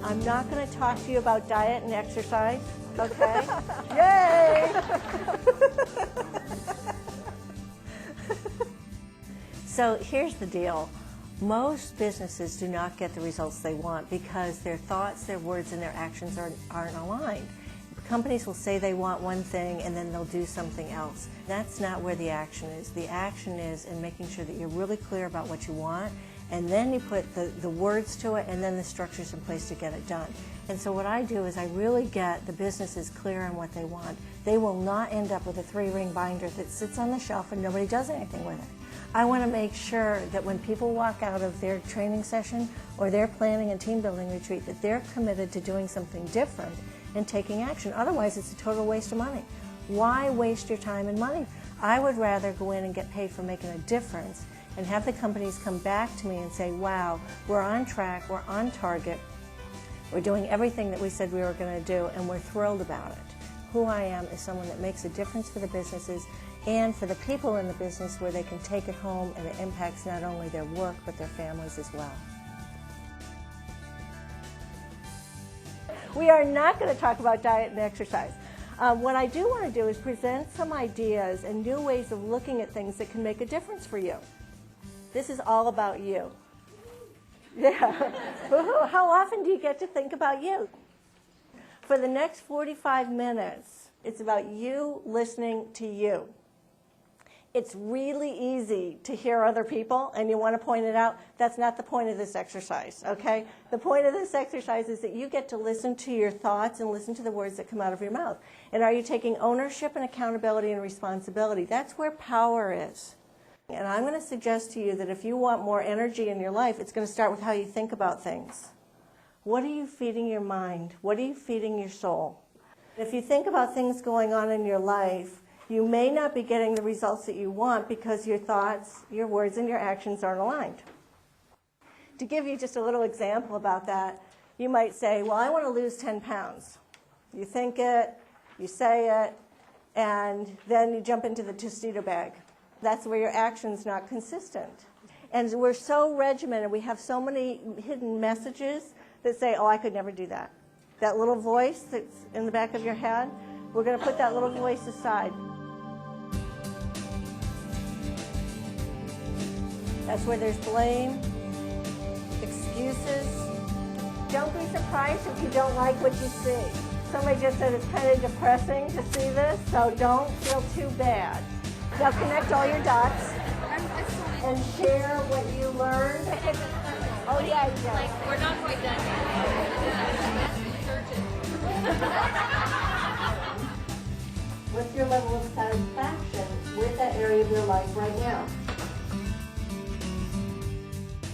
I'm not going to talk to you about diet and exercise, okay? Yay! So here's the deal. Most businesses do not get the results they want because their thoughts, their words, and their actions aren't aligned. Companies will say they want one thing and then they'll do something else. That's not where the action is. The action is in making sure that you're really clear about what you want, and then you put the words to it and then the structures in place to get it done. And so what I do is I really get the businesses clear on what they want. They will not end up with a 3-ring binder that sits on the shelf and nobody does anything with it. I want to make sure that when people walk out of their training session or their planning and team building retreat that they're committed to doing something different and taking action. Otherwise, it's a total waste of money. Why waste your time and money? I would rather go in and get paid for making a difference and have the companies come back to me and say, wow, we're on track, we're on target, we're doing everything that we said we were going to do, and we're thrilled about it. Who I am is someone that makes a difference for the businesses and for the people in the business where they can take it home and it impacts not only their work but their families as well. We are not going to talk about diet and exercise. What I do want to do is present some ideas and new ways of looking at things that can make a difference for you. This is all about you. Yeah. How often do you get to think about you? For the next 45 minutes, it's about you listening to you. It's really easy to hear other people, and you want to point it out. That's not the point of this exercise, okay? The point of this exercise is that you get to listen to your thoughts and listen to the words that come out of your mouth. And are you taking ownership and accountability and responsibility? That's where power is. And I'm going to suggest to you that if you want more energy in your life, it's going to start with how you think about things. What are you feeding your mind? What are you feeding your soul? If you think about things going on in your life, you may not be getting the results that you want because your thoughts, your words, and your actions aren't aligned. To give you just a little example about that, you might say, well, I want to lose 10 pounds. You think it, you say it, and then you jump into the Tostito bag. That's where your action's not consistent. And we're so regimented, we have so many hidden messages that say, oh, I could never do that. That little voice that's in the back of your head, we're going to put that little voice aside. That's where there's blame, excuses. Don't be surprised if you don't like what you see. Somebody just said it's kind of depressing to see this, so don't feel too bad. Now connect all your dots and share what you learned. Oh yeah, yeah. Like, we're not quite done yet. What's your level of satisfaction with that area of your life right now?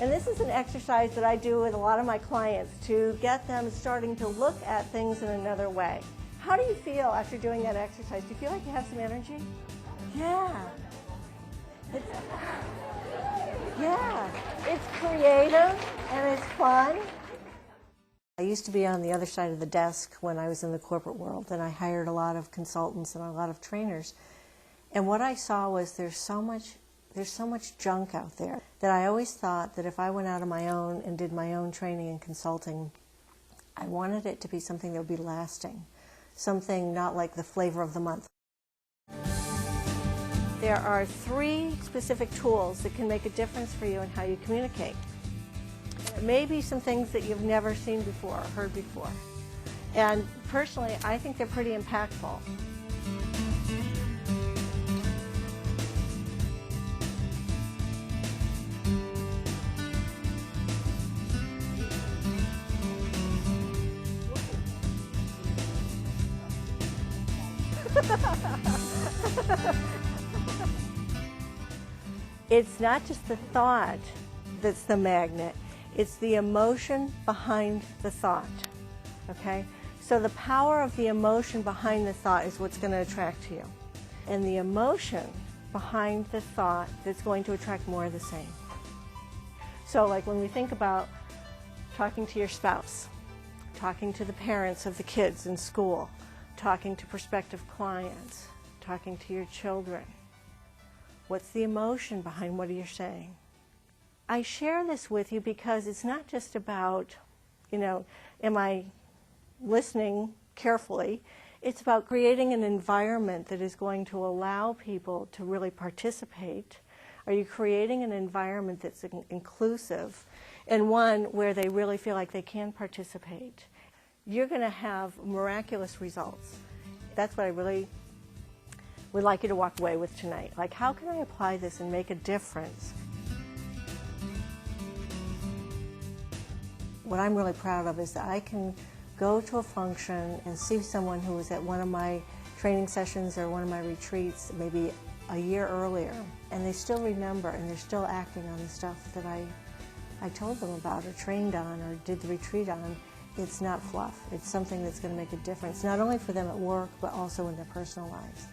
And this is an exercise that I do with a lot of my clients to get them starting to look at things in another way. How do you feel after doing that exercise? Do you feel like you have some energy? Yeah. It's creative and it's fun. I used to be on the other side of the desk when I was in the corporate world, and I hired a lot of consultants and a lot of trainers. And what I saw was there's so much junk out there that I always thought that if I went out on my own and did my own training and consulting, I wanted it to be something that would be lasting, something not like the flavor of the month. There are 3 specific tools that can make a difference for you in how you communicate. Maybe some things that you've never seen before or heard before. And personally, I think they're pretty impactful. It's not just the thought that's the magnet, it's the emotion behind the thought, okay? So the power of the emotion behind the thought is what's going to attract to you. And the emotion behind the thought that's going to attract more of the same. So like when we think about talking to your spouse, talking to the parents of the kids in school, talking to prospective clients, talking to your children, what's the emotion behind what you're saying? I share this with you because it's not just about am I listening carefully? It's about creating an environment that is going to allow people to really participate. Are you creating an environment that's inclusive and one where they really feel like they can participate? You're going to have miraculous results. That's what I really would like you to walk away with tonight. Like, how can I apply this and make a difference? What I'm really proud of is that I can go to a function and see someone who was at one of my training sessions or one of my retreats maybe a year earlier, and they still remember and they're still acting on the stuff that I told them about or trained on or did the retreat on. It's not fluff. It's something that's going to make a difference, not only for them at work, but also in their personal lives.